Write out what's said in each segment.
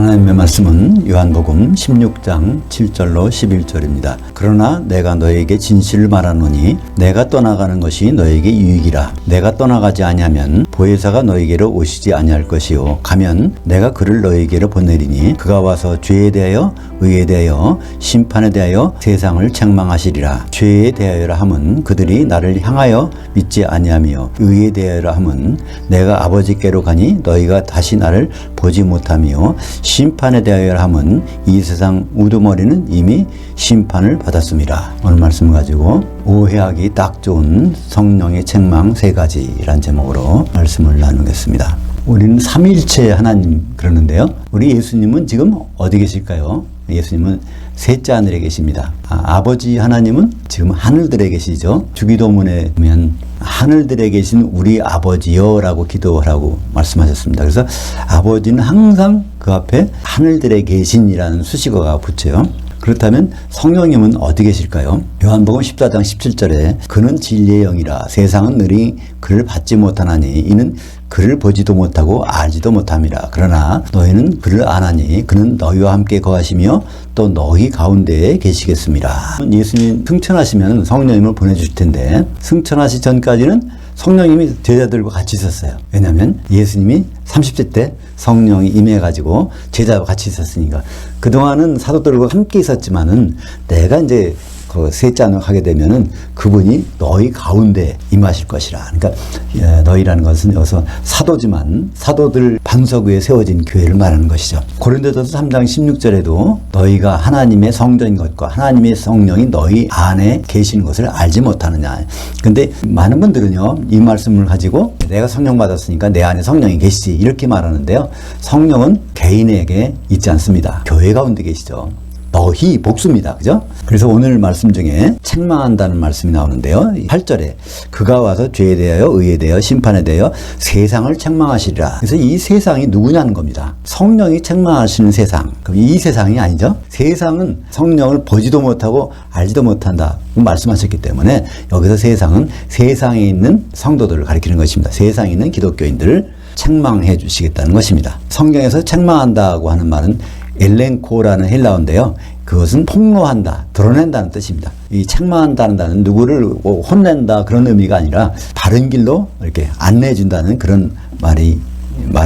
하나님의 말씀은 요한복음 16장 7절로 11절입니다. 그러나 내가 너에게 진실을 말하노니 내가 떠나가는 것이 너에게 유익이라. 내가 떠나가지 아니하면 보혜사가 너에게로 오시지 아니할 것이요 가면 내가 그를 너에게로 보내리니 그가 와서 죄에 대하여 의에 대하여 심판에 대하여 세상을 책망하시리라. 죄에 대하여라 함은 그들이 나를 향하여 믿지 아니하며 의에 대하여라 함은 내가 아버지께로 가니 너희가 다시 나를 보지 못하며 심판에 대하여라 함은 이 세상 우두머리는 이미 심판을 받았습니다. 오늘 말씀을 가지고 오해하기 딱 좋은 성령의 책망 3가지라는 제목으로 말씀을 나누겠습니다. 우리는 삼위일체 하나님 그러는데요. 우리 예수님은 지금 어디 계실까요? 예수님은 셋째 하늘에 계십니다. 아버지 하나님은 지금 하늘들에 계시죠. 주기도문에 보면 하늘들에 계신 우리 아버지여 라고 기도하라고 말씀하셨습니다. 그래서 아버지는 항상 그 앞에 하늘들에 계신이라는 수식어가 붙여요. 그렇다면 성령님은 어디 계실까요? 요한복음 14장 17절에 그는 진리의 영이라 세상은 능히 그를 받지 못하나니 이는 그를 보지도 못하고 알지도 못함이라. 그러나 너희는 그를 아나니 그는 너희와 함께 거하시며 또 너희 가운데에 계시겠습니다. 예수님 승천하시면 성령님을 보내주실 텐데 승천하시 전까지는 성령님이 제자들과 같이 있었어요. 왜냐하면 예수님이 30세 때 성령이 임해가지고 제자와 같이 있었으니까. 그동안은 사도들과 함께 있었지만은 내가 이제 그 셋째 하늘 가게 되면은 그분이 너희 가운데 임하실 것이라. 그러니까 너희라는 것은 여기서 사도지만 사도들 반석 위에 세워진 교회를 말하는 것이죠. 고린도전서 3장 16절에도 너희가 하나님의 성전인 것과 하나님의 성령이 너희 안에 계시는 것을 알지 못하느냐. 근데 많은 분들은요 이 말씀을 가지고 내가 성령 받았으니까 내 안에 성령이 계시지 이렇게 말하는데요. 성령은 개인에게 있지 않습니다. 교회 가운데 계시죠. 너희 복수입니다. 그죠? 그래서 오늘 말씀 중에 책망한다는 말씀이 나오는데요. 8절에 그가 와서 죄에 대하여 의에 대하여 심판에 대하여 세상을 책망하시리라. 그래서 이 세상이 누구냐는 겁니다. 성령이 책망하시는 세상. 그럼 이 세상이 아니죠. 세상은 성령을 보지도 못하고 알지도 못한다 말씀하셨기 때문에 여기서 세상은 세상에 있는 성도들을 가리키는 것입니다. 세상에 있는 기독교인들을 책망해 주시겠다는 것입니다. 성경에서 책망한다고 하는 말은 엘렌코라는 헬라어인데요. 그것은 폭로한다, 드러낸다는 뜻입니다. 이 책망한다는 단어는 누구를 혼낸다 그런 의미가 아니라 바른 길로 이렇게 안내해 준다는 그런 말이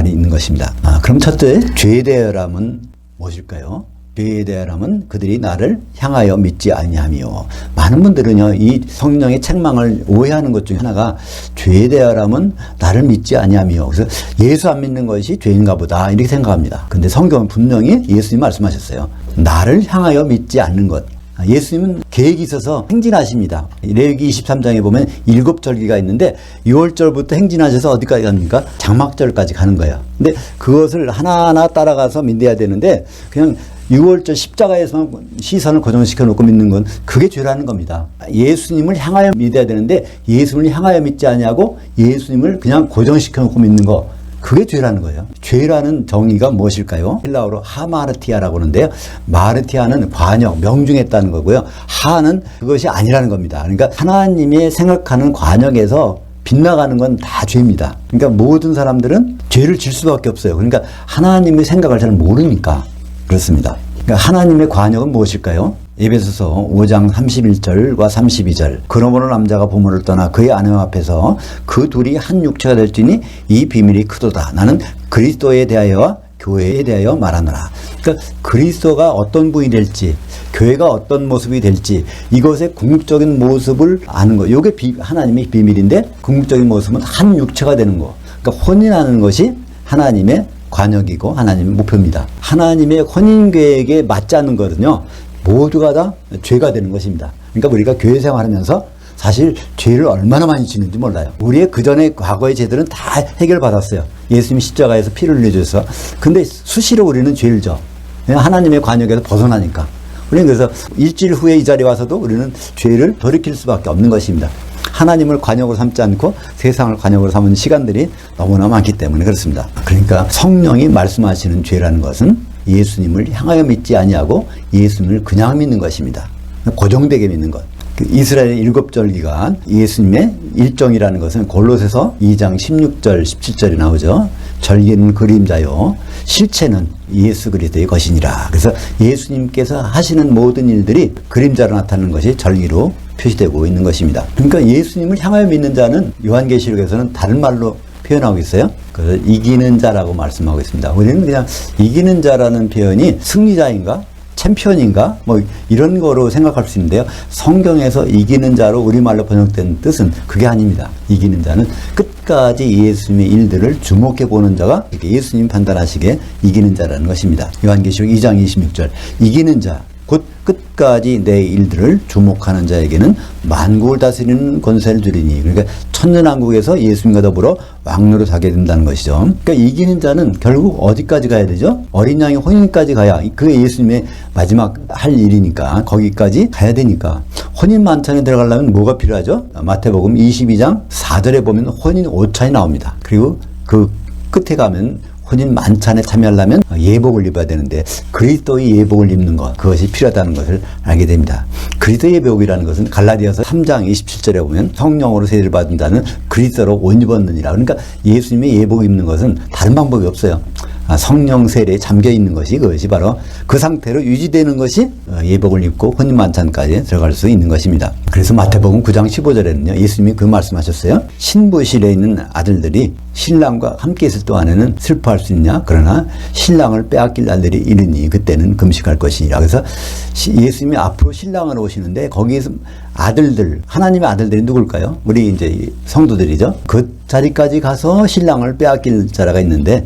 있는 것입니다. 그럼 첫째, 죄에 대하여라면 무엇일까요? 죄에 대하여라면 그들이 나를 향하여 믿지 아니하며. 많은 분들은요 이 성령의 책망을 오해하는 것 중에 하나가 죄에 대하여라면 나를 믿지 아니하며, 그래서 예수 안 믿는 것이 죄인가 보다 이렇게 생각합니다. 근데 성경은 분명히 예수님이 말씀하셨어요. 나를 향하여 믿지 않는 것. 예수님은 계획이 있어서 행진하십니다. 레위기 23장에 보면 7절기가 있는데 6월절부터 행진하셔서 어디까지 갑니까? 장막절까지 가는 거예요. 근데 그것을 하나하나 따라가서 믿어야 되는데 그냥 6월절 십자가에서만 시선을 고정시켜 놓고 믿는 건 그게 죄라는 겁니다. 예수님을 향하여 믿어야 되는데 예수님을 향하여 믿지 아니하고 예수님을 그냥 고정시켜 놓고 믿는 거, 그게 죄라는 거예요. 죄라는 정의가 무엇일까요? 헬라어로 하마르티아라고 하는데요. 마르티아는 관역, 명중했다는 거고요. 하는 그것이 아니라는 겁니다. 그러니까 하나님이 생각하는 관역에서 빗나가는 건 다 죄입니다. 그러니까 모든 사람들은 죄를 질 수밖에 없어요. 그러니까 하나님의 생각을 잘 모르니까 그렇습니다. 그러니까 하나님의 관역은 무엇일까요? 에베소서 5장 31절과 32절. 그러므로 남자가 부모를 떠나 그의 아내 앞에서 그 둘이 한 육체가 될지니 이 비밀이 크도다. 나는 그리스도에 대하여 교회에 대하여 말하노라. 그러니까 그리스도가 어떤 분이 될지, 교회가 어떤 모습이 될지 이것의 궁극적인 모습을 아는 거. 이게 하나님의 비밀인데 궁극적인 모습은 한 육체가 되는 거. 그러니까 혼인하는 것이 하나님의 관역이고 하나님의 목표입니다. 하나님의 혼인 계획에 맞지 않는 거는요 모두가 다 죄가 되는 것입니다. 그러니까 우리가 교회 생활하면서 사실 죄를 얼마나 많이 지는지 몰라요. 우리의 그전의 과거의 죄들은 다 해결받았어요. 예수님이 십자가에서 피를 흘려줘서. 근데 수시로 우리는 죄를 져. 하나님의 관역에서 벗어나니까. 우리는 그래서 일주일 후에 이 자리에 와서도 우리는 죄를 돌이킬 수밖에 없는 것입니다. 하나님을 관역으로 삼지 않고 세상을 관역으로 삼은 시간들이 너무나 많기 때문에 그렇습니다. 그러니까 성령이 말씀하시는 죄라는 것은 예수님을 향하여 믿지 아니하고 예수님을 그냥 믿는 것입니다. 고정되게 믿는 것. 이스라엘의 7절기가 예수님의 일정이라는 것은 골로새서 2장 16절 17절이 나오죠. 절기는 그림자요 실체는 예수 그리스도의 것이니라. 그래서 예수님께서 하시는 모든 일들이 그림자로 나타나는 것이 절기로 표시되고 있는 것입니다. 그러니까 예수님을 향하여 믿는 자는 요한계시록에서는 다른 말로 표현하고 있어요. 그래서 이기는 자라고 말씀하고 있습니다. 우리는 그냥 이기는 자라는 표현이 승리자인가? 챔피언인가? 뭐 이런 거로 생각할 수 있는데요. 성경에서 이기는 자로 우리말로 번역된 뜻은 그게 아닙니다. 이기는 자는 끝까지 예수님의 일들을 주목해 보는 자가 예수님 판단하시기에 이기는 자라는 것입니다. 요한계시록 2장 26절 이기는 자 곧 끝까지 내 일들을 주목하는 자에게는 만국을 다스리는 권세를 주리니. 그러니까 천년왕국에서 예수님과 더불어 왕노릇 하게 된다는 것이죠. 그러니까 이기는 자는 결국 어디까지 가야 되죠? 어린 양의 혼인까지 가야 그게 예수님의 마지막 할 일이니까 거기까지 가야 되니까 혼인 만찬에 들어가려면 뭐가 필요하죠? 마태복음 22장 4절에 보면 혼인 오찬이 나옵니다. 그리고 그 끝에 가면 혼인 만찬에 참여하려면 예복을 입어야 되는데 그리스도의 예복을 입는 것 그것이 필요하다는 것을 알게 됩니다. 그리스도의 예복이라는 것은 갈라디아서 3장 27절에 보면 성령으로 세례를 받은 자는 그리스도로 옷 입었느니라. 그러니까 예수님의 예복을 입는 것은 다른 방법이 없어요. 성령 세례에 잠겨 있는 것이 그것이 바로 그 상태로 유지되는 것이 예복을 입고 혼인 만찬까지 들어갈 수 있는 것입니다. 그래서 마태복음 9장 15절에는요. 예수님이 그 말씀하셨어요. 신부실에 있는 아들들이 신랑과 함께 있을 동안에는 슬퍼할 수 있냐? 그러나 신랑을 빼앗길 날들이 이르니 그때는 금식할 것이니라. 그래서 예수님이 앞으로 신랑을 오시는데 거기에서 아들들, 하나님의 아들들이 누굴까요? 우리 이제 성도들이죠. 그 자리까지 가서 신랑을 빼앗길 자라가 있는데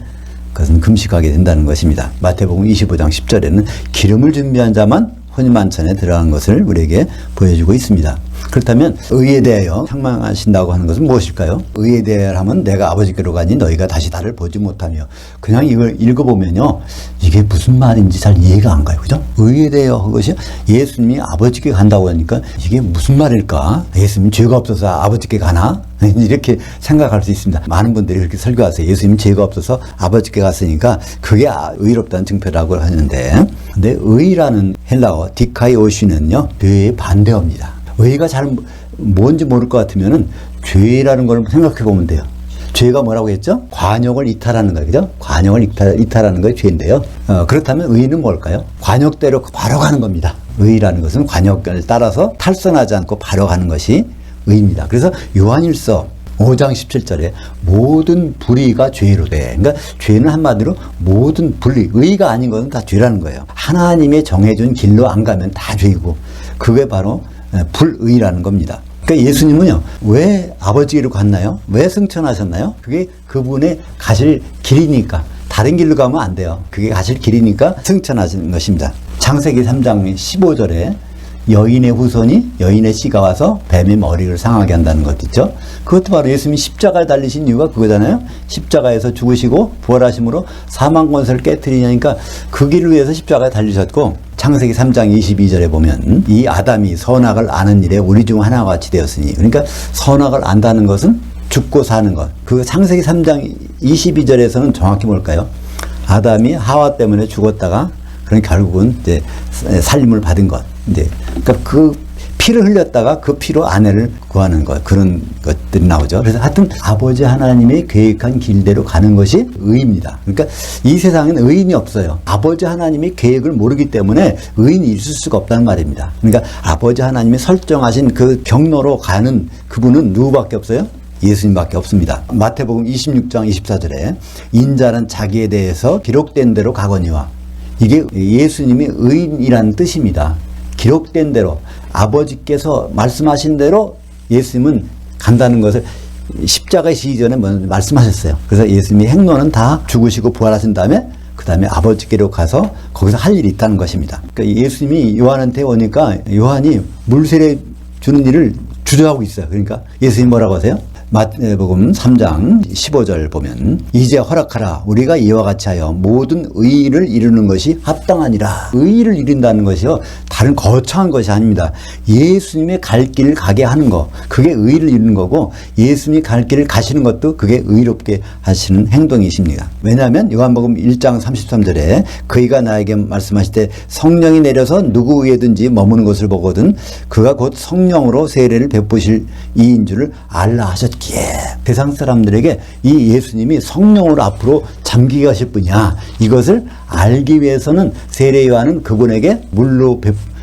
그것은 금식하게 된다는 것입니다. 마태복음 25장 10절에는 기름을 준비한 자만 혼인만찬에 들어간 것을 우리에게 보여주고 있습니다. 그렇다면 의에 대하여 책망하신다고 하는 것은 무엇일까요? 의에 대하여 하면 내가 아버지께로 가니 너희가 다시 나를 보지 못하며 그냥 이걸 읽어보면요. 이게 무슨 말인지 잘 이해가 안 가요. 그죠? 의에 대하여 그것이 예수님이 아버지께 간다고 하니까 이게 무슨 말일까? 예수님 죄가 없어서 아버지께 가나? 이렇게 생각할 수 있습니다. 많은 분들이 그렇게 설교하세요. 예수님 죄가 없어서 아버지께 갔으니까 그게 의롭다는 증표라고 하는데 근데 의라는 헬라어 디카이오시는요. 죄의 반대어입니다. 의가 잘 뭔지 모를 것 같으면은 죄라는 걸 생각해 보면 돼요. 죄가 뭐라고 했죠? 관역을 이탈하는 거예요. 그죠? 관역을 이탈하는 게 죄인데요. 그렇다면 의는 뭘까요? 관역대로 바로 가는 겁니다. 의라는 것은 관역을 따라서 탈선하지 않고 바로 가는 것이 의입니다. 그래서 요한일서 5장 17절에 모든 불의가 죄로 돼. 그러니까 죄는 한마디로 모든 불의, 의가 아닌 것은 다 죄라는 거예요. 하나님의 정해준 길로 안 가면 다 죄이고 그게 바로 불의라는 겁니다. 그러니까 예수님은요, 왜 아버지로 갔나요? 왜 승천하셨나요? 그게 그분의 가실 길이니까. 다른 길로 가면 안 돼요. 그게 가실 길이니까 승천하신 것입니다. 창세기 3장 15절에 여인의 후손이 여인의 씨가 와서 뱀의 머리를 상하게 한다는 것 있죠. 그것도 바로 예수님이 십자가에 달리신 이유가 그거잖아요. 십자가에서 죽으시고 부활하심으로 사망 권세를 깨뜨리냐니까 그 길을 위해서 십자가에 달리셨고 창세기 3장 22절에 보면 이 아담이 선악을 아는 일에 우리 중 하나와 같이 되었으니 그러니까 선악을 안다는 것은 죽고 사는 것. 그 창세기 3장 22절에서는 정확히 뭘까요? 아담이 하와 때문에 죽었다가 그런 결국은 이제 살림을 받은 것. 이제 그러니까 그 피를 흘렸다가 그 피로 아내를 구하는 것 그런 것들이 나오죠. 그래서 하여튼 아버지 하나님의 계획한 길대로 가는 것이 의입니다. 그러니까 이 세상엔 의인이 없어요. 아버지 하나님의 계획을 모르기 때문에 의인이 있을 수가 없다는 말입니다. 그러니까 아버지 하나님이 설정하신 그 경로로 가는 그분은 누구밖에 없어요? 예수님밖에 없습니다. 마태복음 26장 24절에 인자는 자기에 대해서 기록된 대로 가거니와 이게 예수님이 의인이라는 뜻입니다. 기록된 대로 아버지께서 말씀하신 대로 예수님은 간다는 것을 십자가에 지기 전에 말씀하셨어요. 그래서 예수님이 행로는 다 죽으시고 부활하신 다음에 그 다음에 아버지께로 가서 거기서 할 일이 있다는 것입니다. 그러니까 예수님이 요한한테 오니까 요한이 물세례 주는 일을 주저하고 있어요. 그러니까 예수님이 뭐라고 하세요? 마태복음 3장 15절 보면 이제 허락하라 우리가 이와 같이 하여 모든 의의를 이루는 것이 합당하니라. 의의를 이룬다는 것이요 다른 거창한 것이 아닙니다. 예수님의 갈 길을 가게 하는 것 그게 의의를 이루는 거고 예수님이 갈 길을 가시는 것도 그게 의롭게 하시는 행동이십니다. 왜냐하면 요한복음 1장 33절에 그이가 나에게 말씀하실 때 성령이 내려서 누구 위에든지 머무는 것을 보거든 그가 곧 성령으로 세례를 베푸실 이인 줄을 알라 하셨거든. 오시기에 세상 사람들에게 이 예수님이 성령으로 앞으로 잠기게 하실 분이야. 이것을 알기 위해서는 세례 요한은 그분에게 물로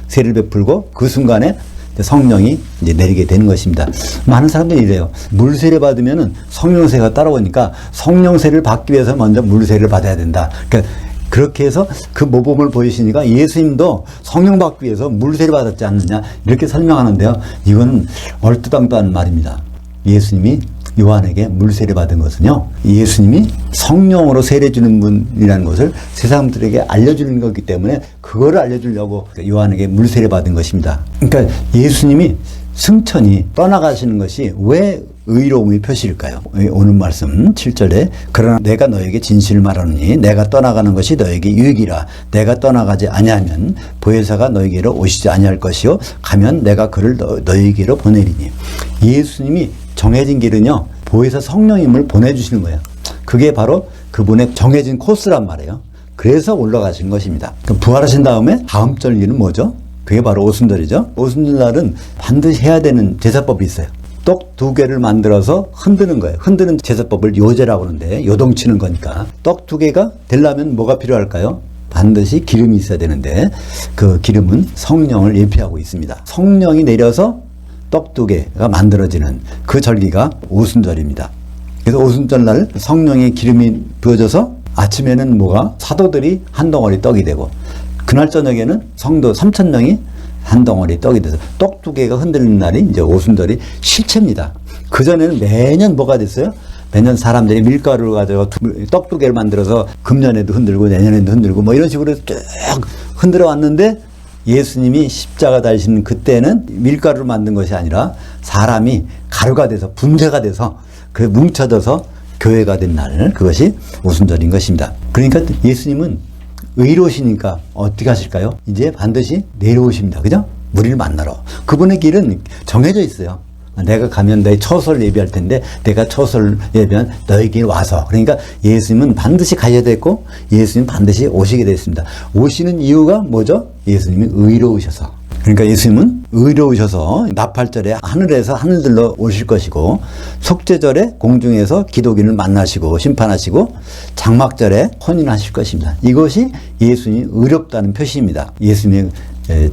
세례를 베풀고 그 순간에 성령이 이제 내리게 되는 것입니다. 많은 사람들이 이래요. 물세례 받으면은 성령세가 따라오니까 성령세를 받기 위해서 먼저 물세례를 받아야 된다. 그러니까 그렇게 해서 그 모범을 보이시니까 예수님도 성령 받기 위해서 물세례 받았지 않느냐 이렇게 설명하는데요. 이건 얼토당토한 말입니다. 예수님이 요한에게 물세례 받은 것은요, 예수님이 성령으로 세례 주는 분이라는 것을 세상들에게 알려주는 거기 때문에 그거를 알려주려고 요한에게 물세례 받은 것입니다. 그러니까 예수님이 승천이 떠나가시는 것이 왜 의로움의 표시일까요? 오늘 말씀 7절에 그러나 내가 너에게 진실을 말하노니 내가 떠나가는 것이 너에게 유익이라. 내가 떠나가지 아니하면 보혜사가 너에게로 오시지 아니할 것이요 가면 내가 그를 너에게로 보내리니. 예수님이 정해진 길은요, 보혜사 성령님을 보내주시는 거예요. 그게 바로 그분의 정해진 코스란 말이에요. 그래서 올라가신 것입니다. 부활하신 다음에 다음 절 일은 뭐죠? 그게 바로 오순절이죠. 오순절날은 반드시 해야 되는 제사법이 있어요. 떡 2개를 만들어서 흔드는 거예요. 흔드는 제사법을 요제라고 하는데 요동치는 거니까. 떡 2개가 되려면 뭐가 필요할까요? 반드시 기름이 있어야 되는데 그 기름은 성령을 예표하고 있습니다. 성령이 내려서 떡 2개가 만들어지는 그 절기가 오순절입니다. 그래서 오순절날 성령의 기름이 부어져서 아침에는 뭐가 사도들이 한 덩어리 떡이 되고 그날 저녁에는 성도 3,000명이 한 덩어리 떡이 돼서 떡 2개가 흔들리는 날이 이제 오순절이 실체입니다. 그전에는 매년 뭐가 됐어요? 매년 사람들이 밀가루를 가져가 떡 2개를 만들어서 금년에도 흔들고 내년에도 흔들고 뭐 이런 식으로 쭉 흔들어 왔는데 예수님이 십자가 달리시는 그때는 밀가루를 만든 것이 아니라 사람이 가루가 돼서 분쇄가 돼서 그 뭉쳐져서 교회가 된 날, 그것이 오순절인 것입니다. 그러니까 예수님은 의로우시니까 어떻게 하실까요? 이제 반드시 내려오십니다. 그죠? 우리를 만나러. 그분의 길은 정해져 있어요. 내가 가면 너의 처소를 예비할 텐데 내가 처소를 예비한 너에게 와서. 그러니까 예수님은 반드시 가야 됐고 예수님은 반드시 오시게 됐습니다. 오시는 이유가 뭐죠? 예수님이 의로우셔서. 그러니까 예수님은 의로우셔서 나팔절에 하늘에서 하늘들로 오실 것이고 속죄절에 공중에서 기독인을 만나시고 심판하시고 장막절에 혼인하실 것입니다. 이것이 예수님이 의롭다는 표시입니다. 예수님의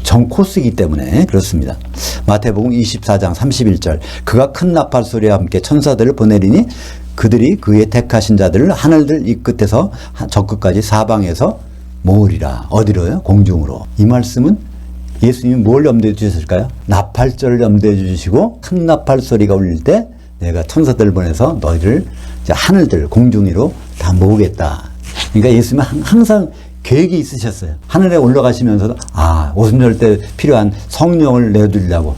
정 코스이기 때문에 그렇습니다. 마태복음 24장 31절 그가 큰 나팔 소리와 함께 천사들을 보내리니 그들이 그의 택하신 자들을 하늘들 이 끝에서 저 끝까지 사방에서 모으리라. 어디로요? 공중으로. 이 말씀은 예수님이 뭘 염두에 두셨을까요? 나팔절을 염두에 주시고 큰 나팔 소리가 울릴 때 내가 천사들을 보내서 너희를 이제 하늘들 공중 위로 다 모으겠다. 그러니까 예수님은 항상 계획이 있으셨어요. 하늘에 올라가시면서도 오순절 때 필요한 성령을 내어드리려고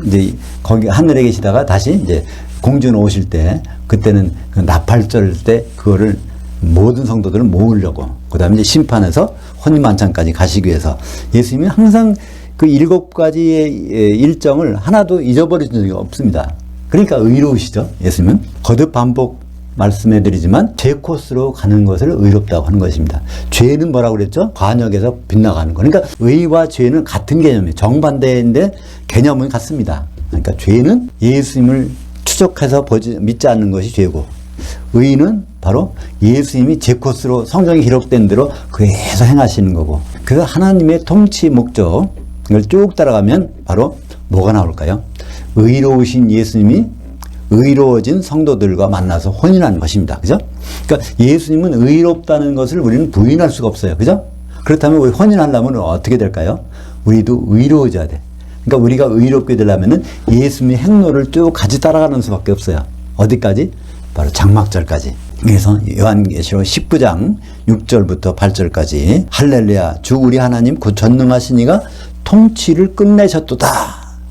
이제 거기 하늘에 계시다가 다시 이제 공중으로 오실 때 그때는 그 나팔절 때 그거를 모든 성도들을 모으려고 그 다음에 이제 심판해서 혼인만찬까지 가시기 위해서 예수님이 항상 그 7가지의 일정을 하나도 잊어버린 적이 없습니다. 그러니까 의로우시죠. 예수님은 거듭 반복 말씀해드리지만 제 코스로 가는 것을 의롭다고 하는 것입니다. 죄는 뭐라고 그랬죠? 관역에서 빗나가는 거. 그러니까 의와 죄는 같은 개념이에요. 정반대인데 개념은 같습니다. 그러니까 죄는 예수님을 추적해서 믿지 않는 것이 죄고 의는 바로 예수님이 제 코스로 성경에 기록된 대로 그에서 행하시는 거고 그래서 하나님의 통치 목적을 쭉 따라가면 바로 뭐가 나올까요? 의로우신 예수님이 의로워진 성도들과 만나서 혼인하는 것입니다. 그죠? 그러니까 예수님은 의롭다는 것을 우리는 부인할 수가 없어요. 그죠? 그렇다면 우리 혼인하려면 어떻게 될까요? 우리도 의로워져야 돼. 그러니까 우리가 의롭게 되려면 예수님의 행로를 쭉 같이 따라가는 수밖에 없어요. 어디까지? 바로 장막절까지. 그래서 요한계시록 19장 6절부터 8절까지 할렐루야 주 우리 하나님 곧 전능하신 이가 통치를 끝내셨도다.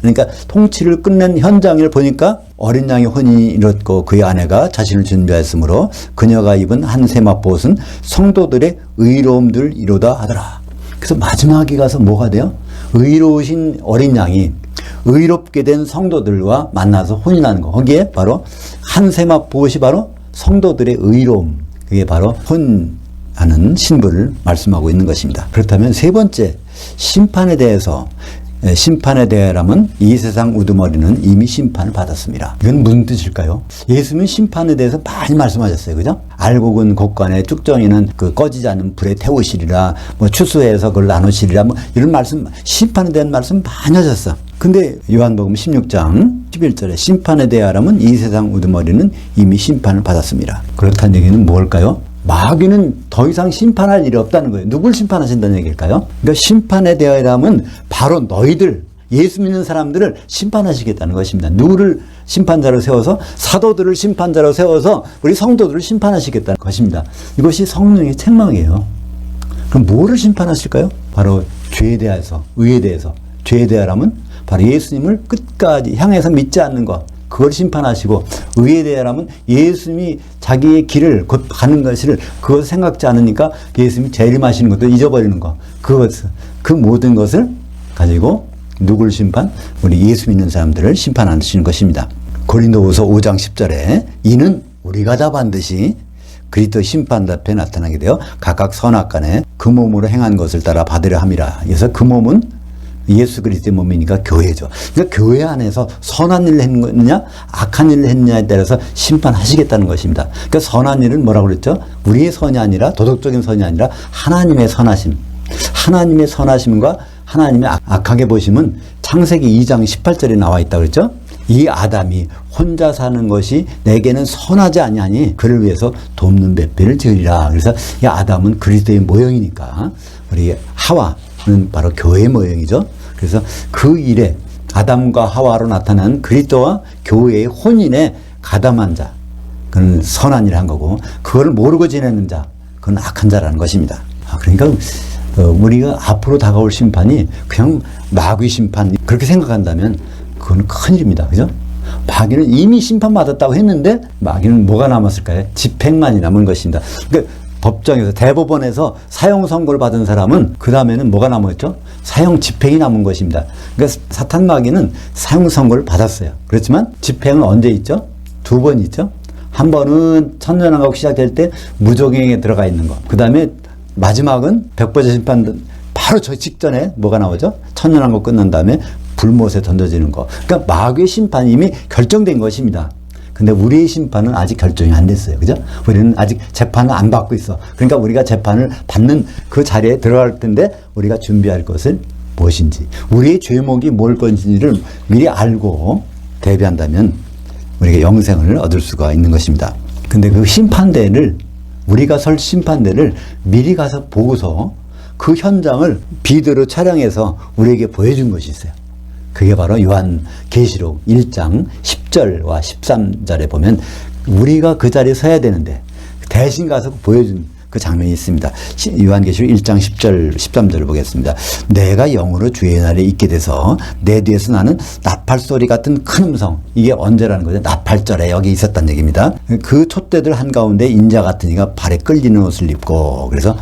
그러니까 통치를 끝낸 현장을 보니까 어린 양의 혼인이 이뤘고 그의 아내가 자신을 준비하였으므로 그녀가 입은 한 세마포옷은 성도들의 의로움들 이로다 하더라. 그래서 마지막에 가서 뭐가 돼요? 의로우신 어린 양이 의롭게 된 성도들과 만나서 혼인하는 거. 거기에 바로 한 세마포옷이 바로 성도들의 의로움. 그게 바로 혼하는 신부를 말씀하고 있는 것입니다. 그렇다면 세 번째 심판에 대해서 심판에 대하여라면 이 세상 우두머리는 이미 심판을 받았습니다. 이건 무슨 뜻일까요? 예수님은 심판에 대해서 많이 말씀하셨어요. 그죠? 알곡은 곡간에 쭉정이는 그 꺼지지 않는 불에 태우시리라, 뭐 추수해서 그걸 나누시리라, 뭐 이런 말씀, 심판에 대한 말씀 많이 하셨어. 근데 요한복음 16장 11절에 심판에 대하여라면 이 세상 우두머리는 이미 심판을 받았습니다. 그렇다는 얘기는 뭘까요? 마귀는 더 이상 심판할 일이 없다는 거예요. 누굴 심판하신다는 얘기일까요? 그러니까 심판에 대하여라면 바로 너희들, 예수 믿는 사람들을 심판하시겠다는 것입니다. 누구를 심판자로 세워서? 사도들을 심판자로 세워서 우리 성도들을 심판하시겠다는 것입니다. 이것이 성령의 책망이에요. 그럼 뭐를 심판하실까요? 바로 죄에 대해서, 의에 대해서. 죄에 대하여라면 바로 예수님을 끝까지 향해서 믿지 않는 것, 그걸 심판하시고, 의에 대하여라면 예수님이 자기의 길을 곧 가는 것을 그것을 생각지 않으니까 예수님이 재림하시는 것도 잊어버리는 것, 그 모든 것을 가지고 누굴 심판? 우리 예수 믿는 사람들을 심판하시는 것입니다. 고린도후서 5장 10절에 이는 우리가 다 반드시 그리스도 심판 앞에 나타나게 되어 각각 선악간에 그 몸으로 행한 것을 따라 받으려 함이라. 그래서 그 몸은 예수 그리스도의 몸이니까 교회죠. 그러니까 교회 안에서 선한 일을 했느냐 악한 일을 했느냐에 따라서 심판하시겠다는 것입니다. 그러니까 선한 일은 뭐라고 그랬죠? 우리의 선이 아니라, 도덕적인 선이 아니라 하나님의 선하심. 하나님의 선하심과 하나님의 악하게 보심은 창세기 2장 18절에 나와 있다고 그랬죠? 이 아담이 혼자 사는 것이 내게는 선하지 아니하니 그를 위해서 돕는 배필을 지으리라. 그래서 이 아담은 그리스도의 모형이니까 우리 하와는 바로 교회의 모형이죠. 그래서 그 일에 아담과 하와로 나타난 그리스도와 교회의 혼인에 가담한 자, 그건 선한 일을 한 거고, 그걸 모르고 지내는 자, 그건 악한 자라는 것입니다. 그러니까 우리가 앞으로 다가올 심판이 그냥 마귀 심판 그렇게 생각한다면 그건 큰일입니다. 그죠? 마귀는 이미 심판받았다고 했는데 마귀는 뭐가 남았을까요? 집행만이 남은 것입니다. 그러니까 법정에서, 대법원에서 사형 선고를 받은 사람은 그 다음에는 뭐가 남았죠? 사형 집행이 남은 것입니다. 그러니까 사탄 마귀는 사형 선고를 받았어요. 그렇지만 집행은 언제 있죠? 2번 있죠? 한 번은 천년왕국 시작될 때 무적행에 들어가 있는 거. 그 다음에 마지막은 백보자 심판 바로 저 직전에 뭐가 나오죠? 천년왕국 끝난 다음에 불못에 던져지는 거. 그러니까 마귀의 심판이 이미 결정된 것입니다. 근데 우리의 심판은 아직 결정이 안 됐어요. 그죠? 우리는 아직 재판을 안 받고 있어. 그러니까 우리가 재판을 받는 그 자리에 들어갈 텐데 우리가 준비할 것은 무엇인지, 우리의 죄목이 뭘 건지를 미리 알고 대비한다면 우리가 영생을 얻을 수가 있는 것입니다. 근데 그 심판대를, 우리가 설 심판대를 미리 가서 보고서 그 현장을 비디오로 촬영해서 우리에게 보여준 것이 있어요. 그게 바로 요한계시록 1장 10절과 13절에 보면 우리가 그 자리에 서야 되는데 대신 가서 보여준 그 장면이 있습니다. 요한계시록 1장 10절, 13절을 보겠습니다. 내가 영으로 주의 날에 있게 돼서 내 뒤에서 나는 나팔소리 같은 큰 음성, 이게 언제라는 거죠? 나팔절에 여기 있었다는 얘기입니다. 그 촛대들 한가운데 인자 같은 이가 발에 끌리는 옷을 입고, 그래서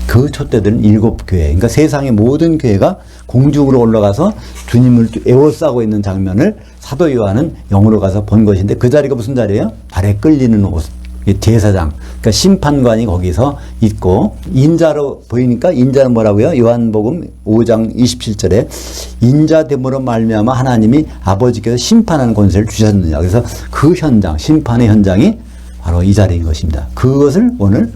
그 촛대들은 7교회, 그러니까 세상의 모든 교회가 공중으로 올라가서 주님을 에워싸고 있는 장면을 사도 요한은 영으로 가서 본 것인데, 그 자리가 무슨 자리예요? 발에 끌리는 옷, 제사장, 그러니까 심판관이 거기서 있고, 인자로 보이니까 인자는 뭐라고요? 요한복음 5장 27절에 인자됨으로 말미암아 하나님이 아버지께서 심판하는 권세를 주셨느냐. 그래서 그 현장, 심판의 현장이 바로 이 자리인 것입니다. 그것을 오늘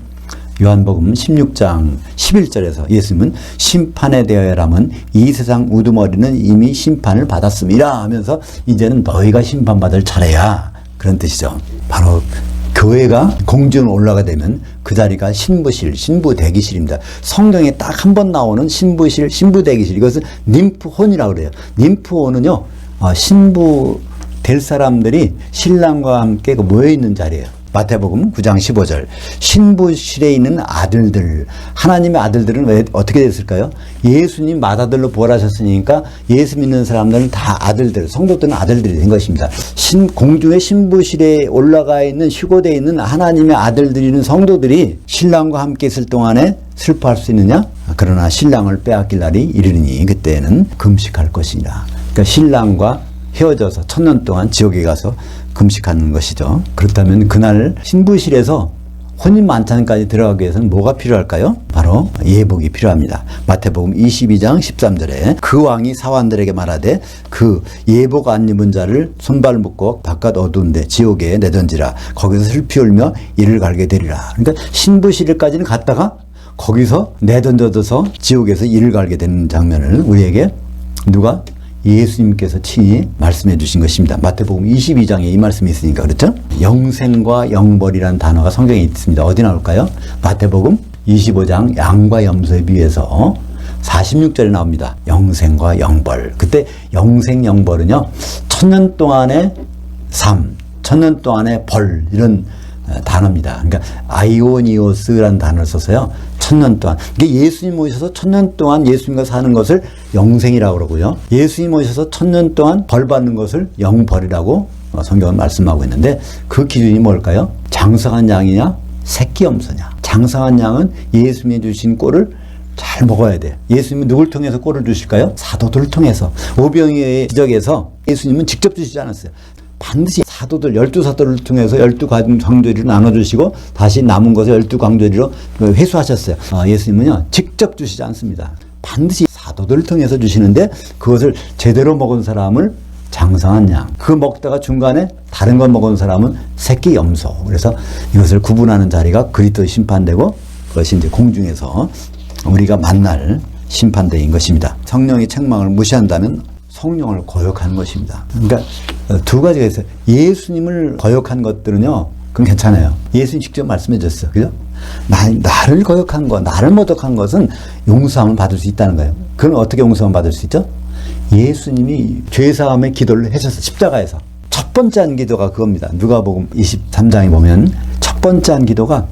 요한복음 16장 11절에서 예수님은 심판에 대하여라면 이 세상 우두머리는 이미 심판을 받았습니다 하면서 이제는 너희가 심판받을 차례야, 그런 뜻이죠. 바로 교회가 공중으로 올라가 되면 그 자리가 신부실, 신부대기실입니다. 성경에 딱 한 번 나오는 신부실, 신부대기실, 이것은 님프혼이라고 그래요. 님프혼은요, 신부 될 사람들이 신랑과 함께 모여있는 자리예요. 마태복음 9장 15절, 신부실에 있는 아들들, 하나님의 아들들은 왜 어떻게 됐을까요? 예수님 맏아들로 부활하셨으니까 예수 믿는 사람들은 다 아들들, 성도들은 아들들이 된 것입니다. 공중의 신부실에 올라가 있는, 휴거되어 있는 하나님의 아들들이는 성도들이 신랑과 함께 있을 동안에 슬퍼할 수 있느냐? 그러나 신랑을 빼앗길 날이 이르니 그때는 금식할 것이니라. 그러니까 신랑과 헤어져서 1000년 동안 지옥에 가서 금식하는 것이죠. 그렇다면 그날 신부실에서 혼인 만찬까지 들어가기 위해서는 뭐가 필요할까요? 바로 예복이 필요합니다. 마태복음 22장 13절에 그 왕이 사환들에게 말하되 그 예복 안 입은 자를 손발 묶고 바깥 어두운 데 지옥에 내던지라. 거기서 슬피 울며 이를 갈게 되리라. 그러니까 신부시리까지는 갔다가 거기서 내던져져서 지옥에서 이를 갈게 되는 장면을 우리에게 누가? 예수님께서 친히 말씀해 주신 것입니다. 마태복음 22장에 이 말씀이 있으니까 그렇죠? 영생과 영벌이라는 단어가 성경에 있습니다. 어디 나올까요? 마태복음 25장 양과 염소에 비해서 46절에 나옵니다. 영생과 영벌. 그때 영생 영벌은요, 1000년 동안의 삶, 1000년 동안의 벌, 이런 단어입니다. 그러니까 아이오니오스라는 단어를 써서요, 1000년 동안. 이게 예수님 오셔서 1000년 동안 예수님과 사는 것을 영생이라고 그러고요, 예수님 오셔서 1000년 동안 벌 받는 것을 영벌이라고 성경은 말씀하고 있는데, 그 기준이 뭘까요? 장성한 양이냐 새끼 염소냐. 장성한 양은 예수님이 주신 꼴을 잘 먹어야 돼요. 예수님은 누굴 통해서 꼴을 주실까요? 사도들을 통해서. 오병이어의 기적에서 예수님은 직접 주시지 않았어요. 반드시 사도들, 12사도를 통해서 12광조리로 나눠주시고 다시 남은 것을 12광조리로 회수하셨어요. 예수님은요, 직접 주시지 않습니다. 반드시 사도들을 통해서 주시는데, 그것을 제대로 먹은 사람을 장성한 양, 그 먹다가 중간에 다른 걸 먹은 사람은 새끼 염소. 그래서 이것을 구분하는 자리가 그리스도의 심판대고, 그것이 이제 공중에서 우리가 만날 심판대인 것입니다. 성령의 책망을 무시한다면 성령을 거역하는 것입니다. 그러니까 두 가지가 있어요. 예수님을 거역한 것들은요, 그건 괜찮아요. 예수님 직접 말씀해 줬어요. 그죠? 나를 거역한 거, 나를 모독한 것은 용서함을 받을 수 있다는 거예요. 그건 어떻게 용서함을 받을 수 있죠? 예수님이 죄사함의 기도를 하셔서 십자가에서 첫 번째 한 기도가 그겁니다. 누가복음 23장에 보면 첫 번째 한 기도가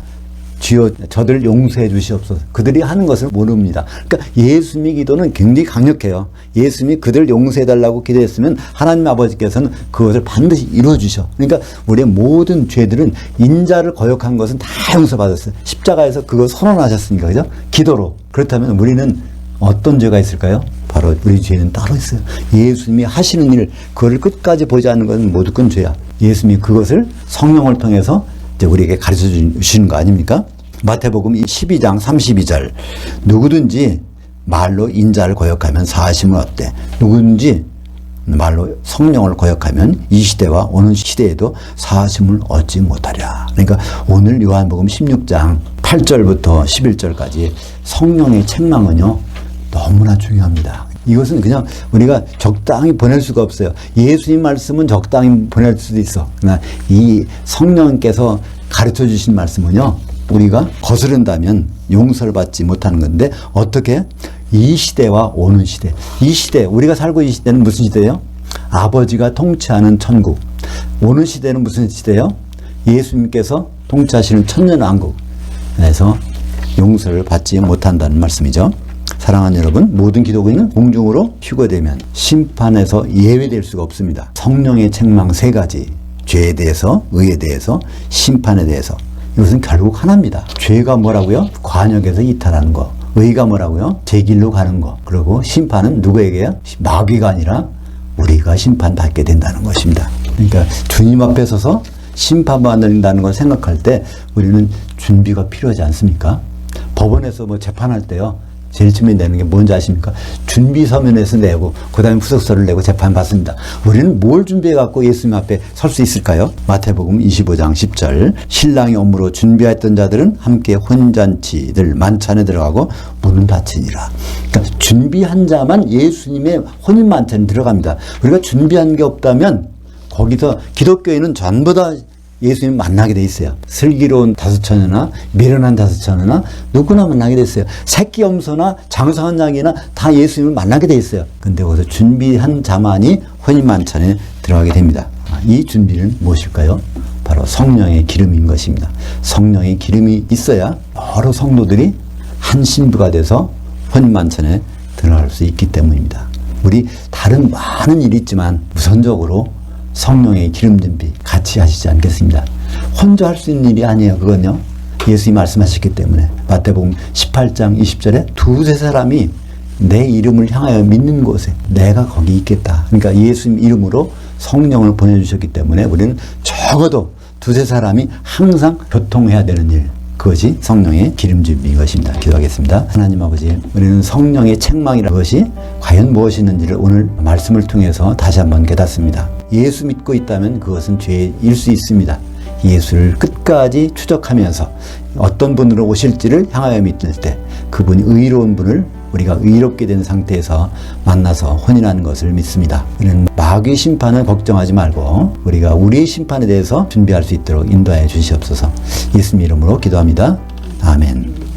주여 저들 용서해 주시옵소서. 그들이 하는 것을 모릅니다. 그러니까 예수님의 기도는 굉장히 강력해요. 예수님이 그들 용서해 달라고 기도했으면 하나님 아버지께서는 그것을 반드시 이루어 주셔. 그러니까 우리의 모든 죄들은, 인자를 거역한 것은 다 용서받았어요. 십자가에서 그거 선언하셨으니까, 그죠? 기도로. 그렇다면 우리는 어떤 죄가 있을까요? 바로 우리 죄는 따로 있어요. 예수님이 하시는 일, 그거를 끝까지 보지 않는 것은 모두 건 죄야. 예수님이 그것을 성령을 통해서 이제 우리에게 가르쳐 주시는 거 아닙니까? 마태복음 12장 32절. 누구든지 말로 인자를 거역하면 사하심은 얻되, 누구든지 말로 성령을 거역하면 이 시대와 오는 시대에도 사하심을 얻지 못하리라. 그러니까 오늘 요한복음 16장 8절부터 11절까지 성령의 책망은요, 너무나 중요합니다. 이것은 그냥 우리가 적당히 보낼 수가 없어요. 예수님 말씀은 적당히 보낼 수도 있어. 그러나 이 성령께서 가르쳐 주신 말씀은요, 우리가 거스른다면 용서를 받지 못하는 건데, 어떻게? 이 시대와 오는 시대. 이 시대, 우리가 살고 있는 시대는 무슨 시대예요? 아버지가 통치하는 천국. 오는 시대는 무슨 시대예요? 예수님께서 통치하시는 천년왕국에서 용서를 받지 못한다는 말씀이죠. 사랑하는 여러분, 모든 기독교인은 공중으로 휴거되면 심판에서 예외될 수가 없습니다. 성령의 책망 세 가지. 죄에 대해서, 의에 대해서, 심판에 대해서. 이것은 결국 하나입니다. 죄가 뭐라고요? 관역에서 이탈하는 거. 의가 뭐라고요? 제 길로 가는 거. 그리고 심판은 누구에게요? 마귀가 아니라 우리가 심판받게 된다는 것입니다. 그러니까 주님 앞에 서서 심판받는다는 걸 생각할 때 우리는 준비가 필요하지 않습니까? 법원에서 뭐 재판할 때요, 제일 처음에 내는 게 뭔지 아십니까? 준비 서면에서 내고 그 다음에 후속서를 내고 재판받습니다. 우리는 뭘 준비해 갖고 예수님 앞에 설 수 있을까요? 마태복음 25장 10절. 신랑이 오므로 준비했던 자들은 함께 혼잔치들 만찬에 들어가고 문은 닫히니라. 그러니까 준비한 자만 예수님의 혼인 만찬에 들어갑니다. 우리가 준비한 게 없다면 거기서 기독교인은 전부 다 예수님 만나게 돼 있어요. 슬기로운 다섯처녀나 미련한 다섯처녀나 누구나 만나게 돼 있어요. 새끼 염소나 장성한 양이나 다 예수님을 만나게 돼 있어요. 근데 거기서 준비한 자만이 혼인 만찬에 들어가게 됩니다. 이 준비는 무엇일까요? 바로 성령의 기름인 것입니다. 성령의 기름이 있어야 여러 성도들이 한 신부가 돼서 혼인 만찬에 들어갈 수 있기 때문입니다. 우리 다른 많은 일이 있지만 우선적으로 성령의 기름 준비 같이 하시지 않겠습니다. 혼자 할 수 있는 일이 아니에요. 그건요, 예수님이 말씀하셨기 때문에. 마태복음 18장 20절에 두세 사람이 내 이름을 향하여 믿는 곳에 내가 거기 있겠다. 그러니까 예수님 이름으로 성령을 보내주셨기 때문에 우리는 적어도 두세 사람이 항상 교통해야 되는 일, 그것이 성령의 기름주임인 것입니다. 기도하겠습니다. 하나님 아버지, 우리는 성령의 책망이라는 것이 과연 무엇이있는지를 오늘 말씀을 통해서 다시 한번 깨닫습니다. 예수 믿고 있다면 그것은 죄일 수 있습니다. 예수를 끝까지 추적하면서 어떤 분으로 오실지를 향하여 믿을 때 그분이 의로운 분을 우리가 의롭게 된 상태에서 만나서 혼인하는 것을 믿습니다. 우리는 마귀의 심판을 걱정하지 말고 우리가 우리의 심판에 대해서 준비할 수 있도록 인도하여 주시옵소서. 예수님 이름으로 기도합니다. 아멘.